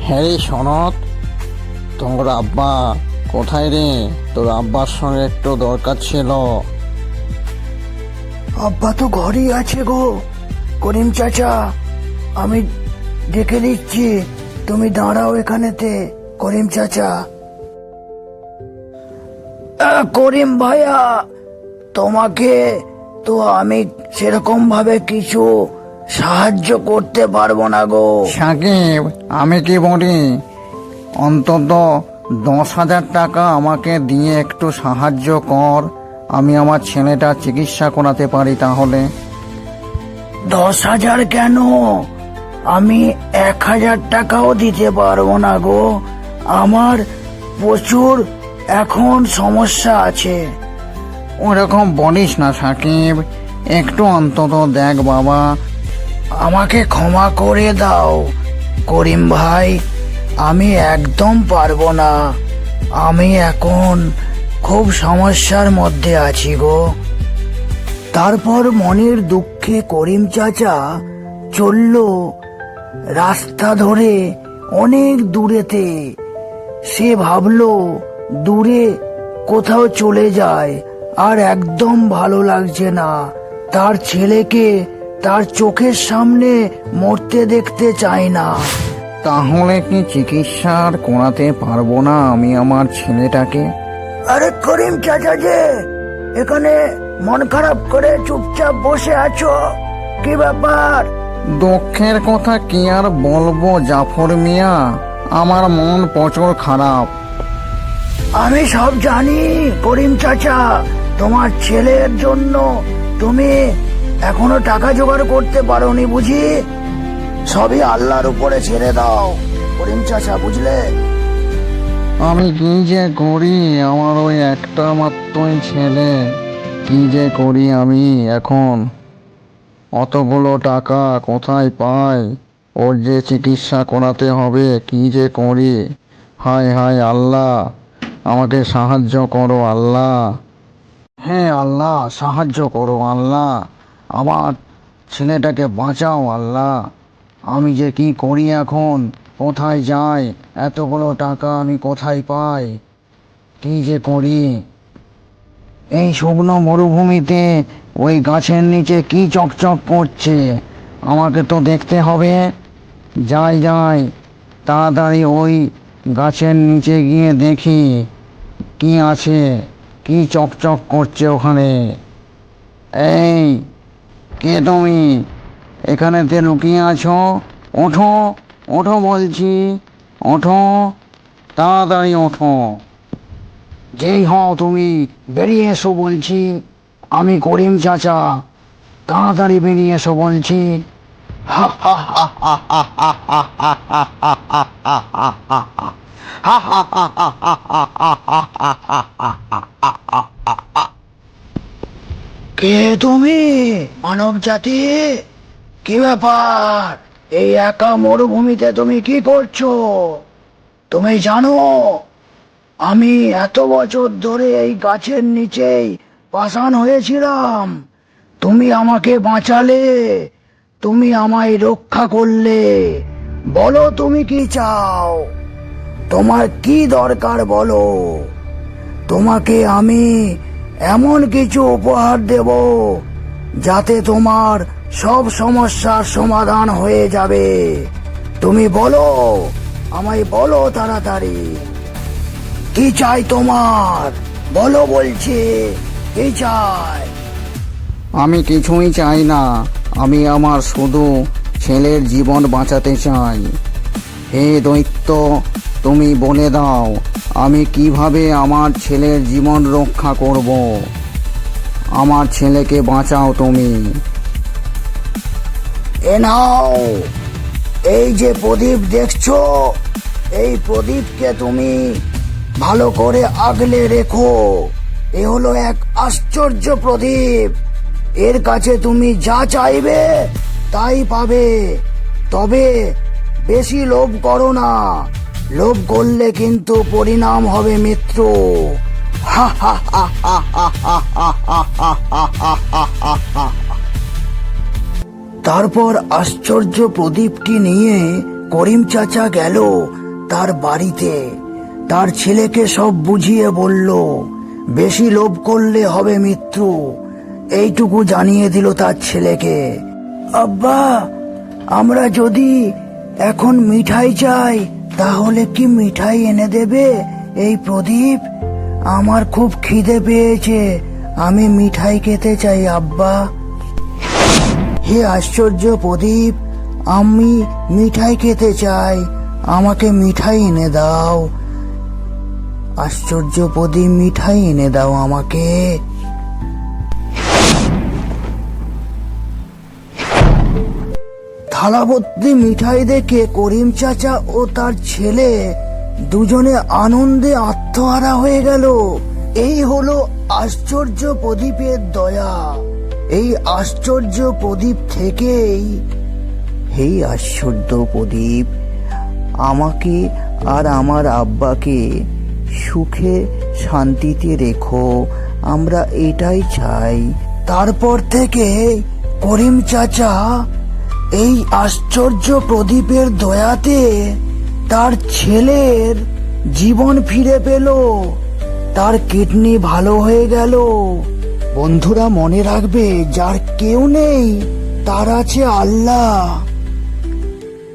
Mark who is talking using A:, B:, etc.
A: হ্যাঁ রে সনদ, তোর আব্বা কোথায় রে? তোর আব্বার সঙ্গে একটু দরকার ছিল।
B: আব্বা তো ঘরেই আছে গো। করিম চাচা, আমি ডেকে দিচ্ছি, তুমি দাঁড়াও এখানেতে। করিম চাচা, করিম ভাইয়া, তোমাকে তো আমি সেরকম ভাবে কিছু সাহায্য করতে পারবো না গো।
A: সাকিব, আমি কি বলি, অন্তত 10,000 টাকা আমাকে দিয়ে একটু সাহায্য কর, আমি আমার ছেলেটা চিকিৎসা করাতে পারি তাহলে।
B: 10,000 কেন, আমি 1,000 টাকাও দিতে পারবো না গো। আমার প্রচুর এখন সমস্যা আছে।
A: ওরকম বলিস না সাকিব, একটু অন্তত দেখ বাবা।
B: আমাকে ক্ষমা করে দাও করিম ভাই, আমি একদম পারবো না। আমি এখন খুব সমস্যার মধ্যে আছি গো। তারপর মনের দুঃখে করিম চাচা চলল রাস্তা ধরে অনেক দূরেতে। সে ভাবলো দূরে কোথাও চলে যায়, আর একদম ভালো লাগছে না। তার ছেলেকে তার চোখের সামনে মরতে দেখতে চায় না।
A: তাহলে কি চিকিৎসা আর করাতে পারবো না আমি আমার ছেলেটাকে?
B: আরে করিম চাচা যে, এখানে মন খারাপ করে চুপচাপ বসে আছো, কি ব্যাপার?
A: দুঃখের কথা কি আর বলবো জাফর মিয়া, আমার মন প্রচুর খারাপ।
B: আমি সব জানি করিম চাচা, তোমার ছেলের জন্য তুমি এখনো টাকা জোগাড় করতে পারোনি বুঝি। সবই আল্লাহর উপরে ছেড়ে দাও করিম চাচা, বুঝলে?
A: আমি কি যে করি, আমার ওই একটা মাত্রই ছেলে, কি যে করি আমি এখন? অতগুলো টাকা কোথায় পাই? ওর যে চিকিৎসা করাতে হবে, কি যে করি? হায় হায় আল্লাহ, আমাকে সাহায্য করো আল্লাহ। হ্যাঁ আল্লাহ, সাহায্য করো আল্লাহ, আমার ছেলেটাকে বাঁচাও আল্লাহ। আমি যে কি করি এখন, কোথায় যাই? এতগুলো টাকা আমি কোথায় পাই? কি যে করি? এই শুকনো মরুভূমিতে ওই গাছের নিচে কি চকচক করছে, আমাকে তো দেখতে হবে। যাই যাই, তাড়াতাড়ি ওই গাছের নিচে গিয়ে দেখি কি আছে, কি চকচক করছে ওখানে। এই, কে তুমি? এখানেতে লুকিয়ে আছো? ওঠো, ওঠো বলছি, ওঠো, তাড়াতাড়ি ওঠো। যেই হও তুমি, বেরিয়ে এসো বলছি। আমি করিম চাচা, তাড়াতাড়ি বেরিয়ে এসো বলছি।
B: কে তুমি মানব জাতি? কি ব্যাপার, এই একা মরুভূমিতে তুমি কি করছো? তুমি জানো আমি এত বছর ধরে এই গাছের নিচেই পাষাণ হয়েছিলাম। তুমি আমাকে বাঁচালে, তুমি আমায় রক্ষা করলে। বলো তুমি কি চাও, তোমার কি দরকার বলো। তোমাকে আমি এমন কিছু উপহার দেব যাতে তোমার সব সমস্যার সমাধান হয়ে যাবে। তুমি বলো, আমায় বলো তাড়াতাড়ি, কি চাই তোমার? বলো বলছি, কি চাই?
A: আমি কিছুই চাই না, আমি আমার শুধু ছেলের জীবন বাঁচাতে চাই। হে দৈত্য, তুমি বলে দাও আমি কিভাবে আমার ছেলের জীবন রক্ষা করব। আমার ছেলেকে বাঁচাও তুমি।
B: এ নাও, এই যে প্রদীপ দেখছো, এই প্রদীপকে তুমি ভালো করে আগলে রেখো। এ হলো এক আশ্চর্য প্রদীপ, এর কাছে তুমি যা চাইবে তাই পাবে। তবে বেশি লোভ করো না, লোভ করলে কিন্তু পরিণাম হবে মৃত্যু। হা হা হা হা হা হা হা হা হা হা হা। তারপর আশ্চর্য প্রদীপটি নিয়ে করিম চাচা গেল তার বাড়িতে, তার ছেলেকে সব বুঝিয়ে বলল, বেশি লোভ করলে হবে মৃত্যু, এইটুকু জানিয়ে দিল তার ছেলেকে। আব্বা, আমরা যদি এখন মিঠাই চাই তাহলে কি মিঠাই এনে দেবে এই প্রদীপ? আমার খুব খিদে পেয়েছে, আমি মিঠাই খেতে চাই আব্বা। হে আশ্চর্য প্রদীপ, আমি মিঠাই খেতে চাই, আমাকে মিঠাই এনে দাও। আশ্চর্য প্রদীপ, মিঠাই এনে দাও আমাকে। থালাভর্তি মিঠাই দেখে করিম চাচা ও তার ছেলে দুজনে আনন্দে আত্মহারা হয়ে গেল। এই হলো আশ্চর্য প্রদীপের দয়া। এই আশ্চর্য প্রদীপ থেকেই, এই আশ্চর্য প্রদীপ, আমাকে আর আমার আব্বাকে সুখে শান্তিতে রেখো, আমরা এটাই চাই। তারপর থেকে করিম চাচা এই আশ্চর্য প্রদীপের দয়াতে তার ছেলের জীবন ফিরে পেল, তার কিডনি ভালো হয়ে গেল। বন্ধুরা, মনে রাখবে, যার কেউ নেই তার আছে আল্লাহ।